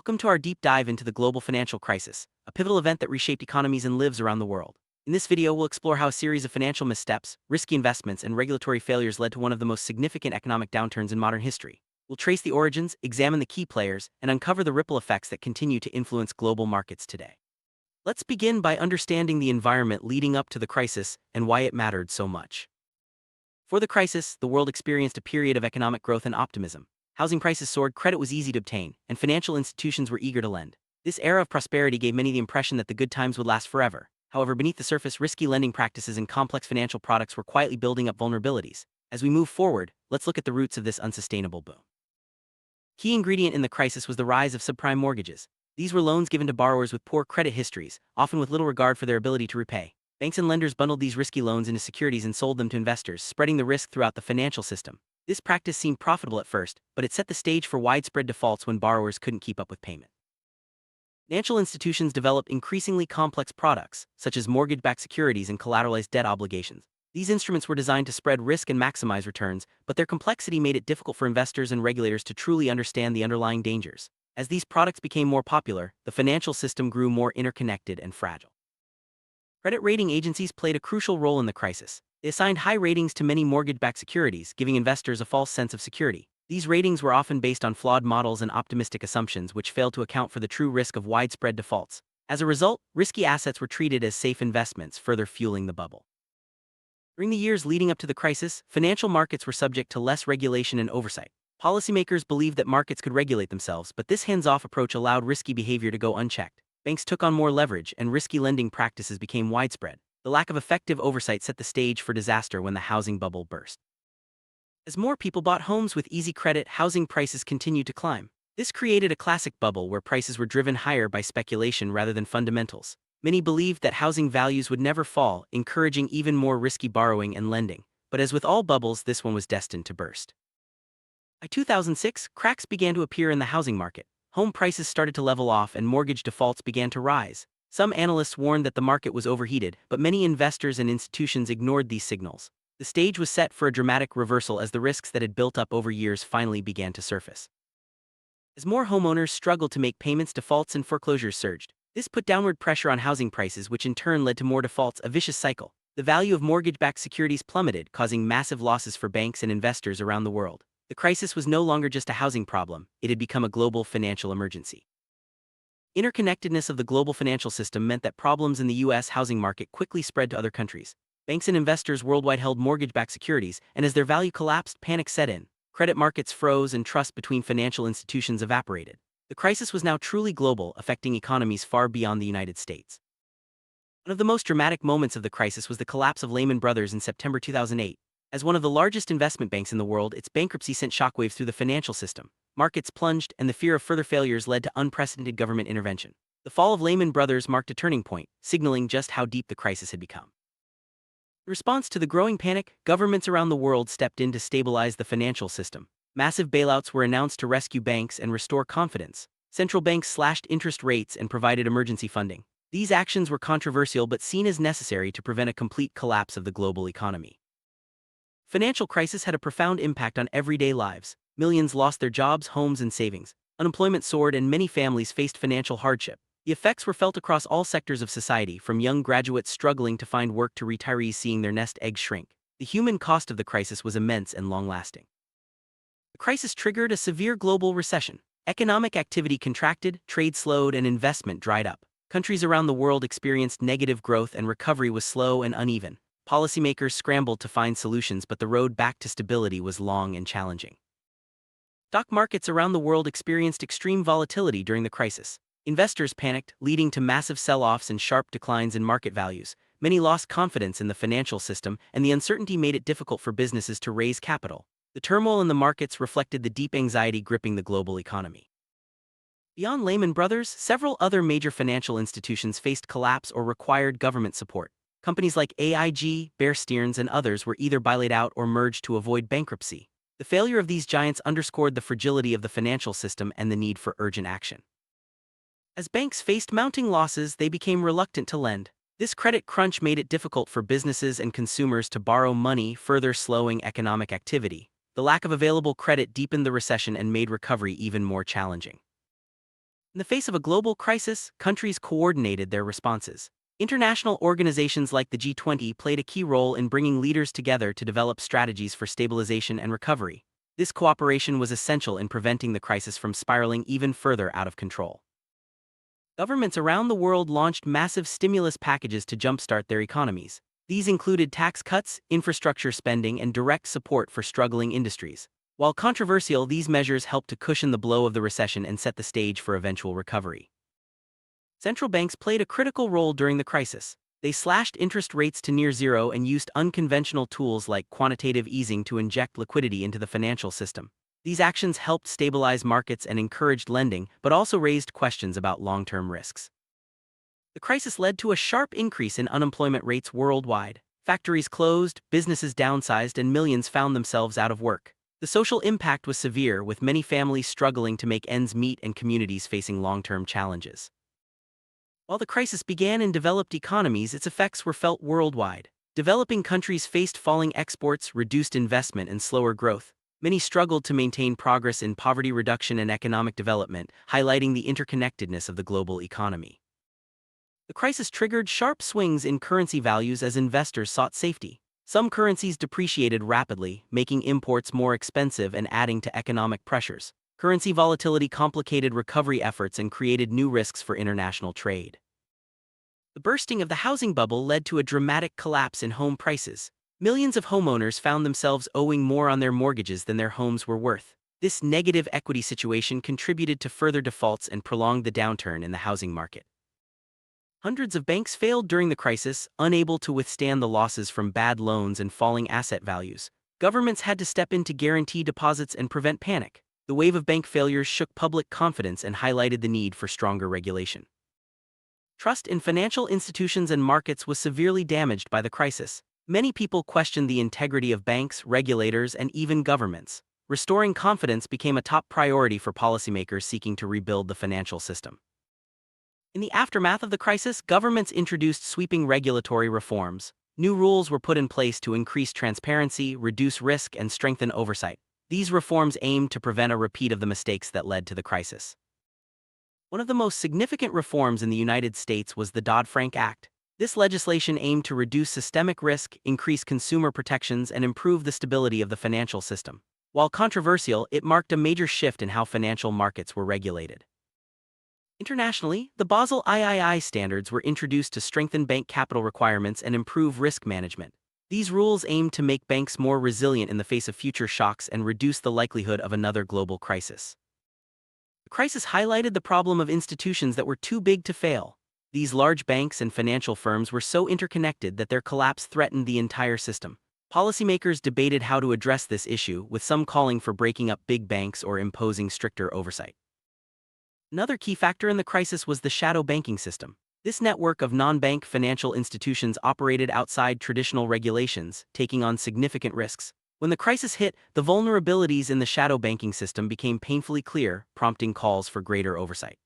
Welcome to our deep dive into the global financial crisis, a pivotal event that reshaped economies and lives around the world. In this video, we'll explore how a series of financial missteps, risky investments, and regulatory failures led to one of the most significant economic downturns in modern history. We'll trace the origins, examine the key players, and uncover the ripple effects that continue to influence global markets today. Let's begin by understanding the environment leading up to the crisis and why it mattered so much. For the crisis, the world experienced a period of economic growth and optimism. Housing prices soared, credit was easy to obtain, and financial institutions were eager to lend. This era of prosperity gave many the impression that the good times would last forever. However, beneath the surface, risky lending practices and complex financial products were quietly building up vulnerabilities. As we move forward, let's look at the roots of this unsustainable boom. Key ingredient in the crisis was the rise of subprime mortgages. These were loans given to borrowers with poor credit histories, often with little regard for their ability to repay. Banks and lenders bundled these risky loans into securities and sold them to investors, spreading the risk throughout the financial system. This practice seemed profitable at first, but it set the stage for widespread defaults when borrowers couldn't keep up with payment. Financial institutions developed increasingly complex products, such as mortgage-backed securities and collateralized debt obligations. These instruments were designed to spread risk and maximize returns, but their complexity made it difficult for investors and regulators to truly understand the underlying dangers. As these products became more popular, the financial system grew more interconnected and fragile. Credit rating agencies played a crucial role in the crisis. They assigned high ratings to many mortgage-backed securities, giving investors a false sense of security. These ratings were often based on flawed models and optimistic assumptions which failed to account for the true risk of widespread defaults. As a result, risky assets were treated as safe investments, further fueling the bubble. During the years leading up to the crisis, financial markets were subject to less regulation and oversight. Policymakers believed that markets could regulate themselves, but this hands-off approach allowed risky behavior to go unchecked. Banks took on more leverage, and risky lending practices became widespread. The lack of effective oversight set the stage for disaster when the housing bubble burst. As more people bought homes with easy credit, housing prices continued to climb. This created a classic bubble where prices were driven higher by speculation rather than fundamentals. Many believed that housing values would never fall, encouraging even more risky borrowing and lending. But as with all bubbles, this one was destined to burst. By 2006, cracks began to appear in the housing market. Home prices started to level off and mortgage defaults began to rise. Some analysts warned that the market was overheated, but many investors and institutions ignored these signals. The stage was set for a dramatic reversal as the risks that had built up over years finally began to surface. As more homeowners struggled to make payments, defaults and foreclosures surged. This put downward pressure on housing prices, which in turn led to more defaults, a vicious cycle. The value of mortgage-backed securities plummeted, causing massive losses for banks and investors around the world. The crisis was no longer just a housing problem, it had become a global financial emergency. Interconnectedness of the global financial system meant that problems in the U.S. housing market quickly spread to other countries. Banks and investors worldwide held mortgage-backed securities, and as their value collapsed, panic set in. Credit markets froze and trust between financial institutions evaporated. The crisis was now truly global, affecting economies far beyond the United States. One of the most dramatic moments of the crisis was the collapse of Lehman Brothers in September 2008. As one of the largest investment banks in the world, its bankruptcy sent shockwaves through the financial system. Markets plunged, and the fear of further failures led to unprecedented government intervention. The fall of Lehman Brothers marked a turning point, signaling just how deep the crisis had become. In response to the growing panic, governments around the world stepped in to stabilize the financial system. Massive bailouts were announced to rescue banks and restore confidence. Central banks slashed interest rates and provided emergency funding. These actions were controversial but seen as necessary to prevent a complete collapse of the global economy. Financial crisis had a profound impact on everyday lives. Millions lost their jobs, homes, and savings. Unemployment soared and many families faced financial hardship. The effects were felt across all sectors of society, from young graduates struggling to find work to retirees seeing their nest egg shrink. The human cost of the crisis was immense and long-lasting. The crisis triggered a severe global recession. Economic activity contracted, trade slowed, and investment dried up. Countries around the world experienced negative growth and recovery was slow and uneven. Policymakers scrambled to find solutions, but the road back to stability was long and challenging. Stock markets around the world experienced extreme volatility during the crisis. Investors panicked, leading to massive sell-offs and sharp declines in market values. Many lost confidence in the financial system, and the uncertainty made it difficult for businesses to raise capital. The turmoil in the markets reflected the deep anxiety gripping the global economy. Beyond Lehman Brothers, several other major financial institutions faced collapse or required government support. Companies like AIG, Bear Stearns, and others were either bailout out or merged to avoid bankruptcy. The failure of these giants underscored the fragility of the financial system and the need for urgent action. As banks faced mounting losses, they became reluctant to lend. This credit crunch made it difficult for businesses and consumers to borrow money, further slowing economic activity. The lack of available credit deepened the recession and made recovery even more challenging. In the face of a global crisis, countries coordinated their responses. International organizations like the G20 played a key role in bringing leaders together to develop strategies for stabilization and recovery. This cooperation was essential in preventing the crisis from spiraling even further out of control. Governments around the world launched massive stimulus packages to jumpstart their economies. These included tax cuts, infrastructure spending, and direct support for struggling industries. While controversial, these measures helped to cushion the blow of the recession and set the stage for eventual recovery. Central banks played a critical role during the crisis. They slashed interest rates to near zero and used unconventional tools like quantitative easing to inject liquidity into the financial system. These actions helped stabilize markets and encouraged lending, but also raised questions about long-term risks. The crisis led to a sharp increase in unemployment rates worldwide. Factories closed, businesses downsized, and millions found themselves out of work. The social impact was severe, with many families struggling to make ends meet and communities facing long-term challenges. While the crisis began in developed economies, its effects were felt worldwide. Developing countries faced falling exports, reduced investment, and slower growth. Many struggled to maintain progress in poverty reduction and economic development, highlighting the interconnectedness of the global economy. The crisis triggered sharp swings in currency values as investors sought safety. Some currencies depreciated rapidly, making imports more expensive and adding to economic pressures. Currency volatility complicated recovery efforts and created new risks for international trade. The bursting of the housing bubble led to a dramatic collapse in home prices. Millions of homeowners found themselves owing more on their mortgages than their homes were worth. This negative equity situation contributed to further defaults and prolonged the downturn in the housing market. Hundreds of banks failed during the crisis, unable to withstand the losses from bad loans and falling asset values. Governments had to step in to guarantee deposits and prevent panic. The wave of bank failures shook public confidence and highlighted the need for stronger regulation. Trust in financial institutions and markets was severely damaged by the crisis. Many people questioned the integrity of banks, regulators, and even governments. Restoring confidence became a top priority for policymakers seeking to rebuild the financial system. In the aftermath of the crisis, governments introduced sweeping regulatory reforms. New rules were put in place to increase transparency, reduce risk, and strengthen oversight. These reforms aimed to prevent a repeat of the mistakes that led to the crisis. One of the most significant reforms in the United States was the Dodd-Frank Act. This legislation aimed to reduce systemic risk, increase consumer protections, and improve the stability of the financial system. While controversial, it marked a major shift in how financial markets were regulated. Internationally, the Basel III standards were introduced to strengthen bank capital requirements and improve risk management. These rules aimed to make banks more resilient in the face of future shocks and reduce the likelihood of another global crisis. The crisis highlighted the problem of institutions that were too big to fail. These large banks and financial firms were so interconnected that their collapse threatened the entire system. Policymakers debated how to address this issue, with some calling for breaking up big banks or imposing stricter oversight. Another key factor in the crisis was the shadow banking system. This network of non-bank financial institutions operated outside traditional regulations, taking on significant risks. When the crisis hit, the vulnerabilities in the shadow banking system became painfully clear, prompting calls for greater oversight.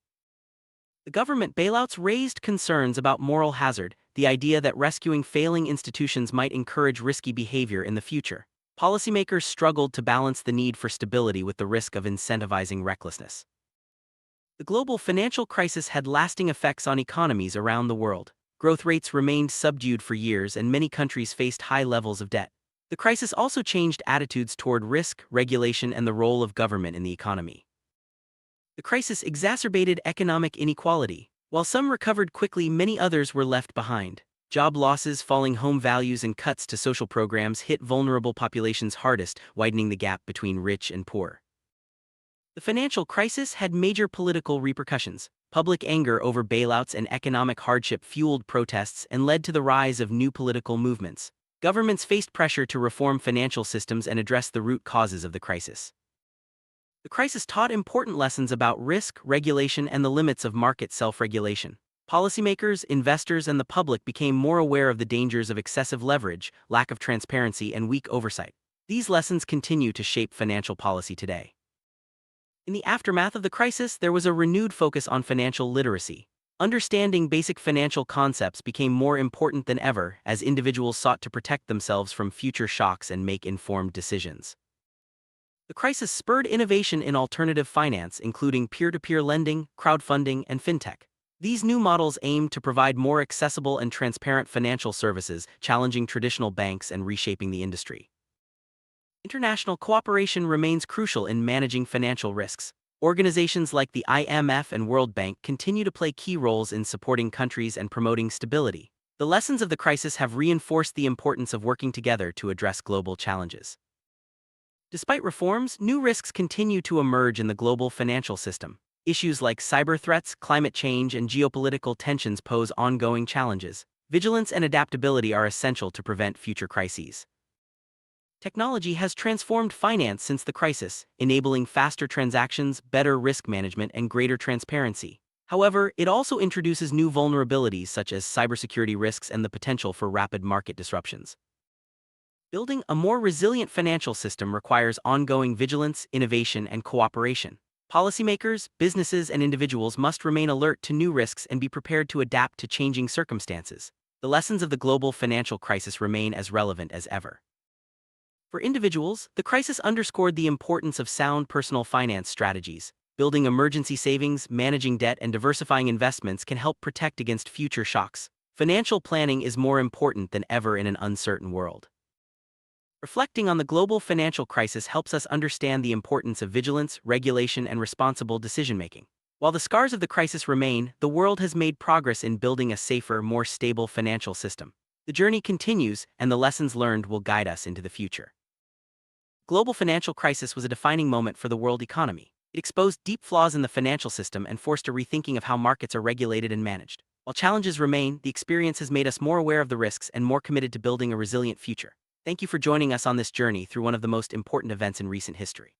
The government bailouts raised concerns about moral hazard, the idea that rescuing failing institutions might encourage risky behavior in the future. Policymakers struggled to balance the need for stability with the risk of incentivizing recklessness. The global financial crisis had lasting effects on economies around the world. Growth rates remained subdued for years and many countries faced high levels of debt. The crisis also changed attitudes toward risk, regulation, and the role of government in the economy. The crisis exacerbated economic inequality. While some recovered quickly, many others were left behind. Job losses, falling home values, and cuts to social programs hit vulnerable populations hardest, widening the gap between rich and poor. The financial crisis had major political repercussions. Public anger over bailouts and economic hardship fueled protests and led to the rise of new political movements. Governments faced pressure to reform financial systems and address the root causes of the crisis. The crisis taught important lessons about risk, regulation, and the limits of market self-regulation. Policymakers, investors, and the public became more aware of the dangers of excessive leverage, lack of transparency, and weak oversight. These lessons continue to shape financial policy today. In the aftermath of the crisis, there was a renewed focus on financial literacy. Understanding basic financial concepts became more important than ever as individuals sought to protect themselves from future shocks and make informed decisions. The crisis spurred innovation in alternative finance, including peer-to-peer lending, crowdfunding, and fintech. These new models aim to provide more accessible and transparent financial services, challenging traditional banks and reshaping the industry. International cooperation remains crucial in managing financial risks. Organizations like the IMF and World Bank continue to play key roles in supporting countries and promoting stability. The lessons of the crisis have reinforced the importance of working together to address global challenges. Despite reforms, new risks continue to emerge in the global financial system. Issues like cyber threats, climate change, and geopolitical tensions pose ongoing challenges. Vigilance and adaptability are essential to prevent future crises. Technology has transformed finance since the crisis, enabling faster transactions, better risk management, and greater transparency. However, it also introduces new vulnerabilities such as cybersecurity risks and the potential for rapid market disruptions. Building a more resilient financial system requires ongoing vigilance, innovation, and cooperation. Policymakers, businesses, and individuals must remain alert to new risks and be prepared to adapt to changing circumstances. The lessons of the global financial crisis remain as relevant as ever. For individuals, the crisis underscored the importance of sound personal finance strategies. Building emergency savings, managing debt, and diversifying investments can help protect against future shocks. Financial planning is more important than ever in an uncertain world. Reflecting on the global financial crisis helps us understand the importance of vigilance, regulation, and responsible decision-making. While the scars of the crisis remain, the world has made progress in building a safer, more stable financial system. The journey continues, and the lessons learned will guide us into the future. Global financial crisis was a defining moment for the world economy. It exposed deep flaws in the financial system and forced a rethinking of how markets are regulated and managed. While challenges remain, the experience has made us more aware of the risks and more committed to building a resilient future. Thank you for joining us on this journey through one of the most important events in recent history.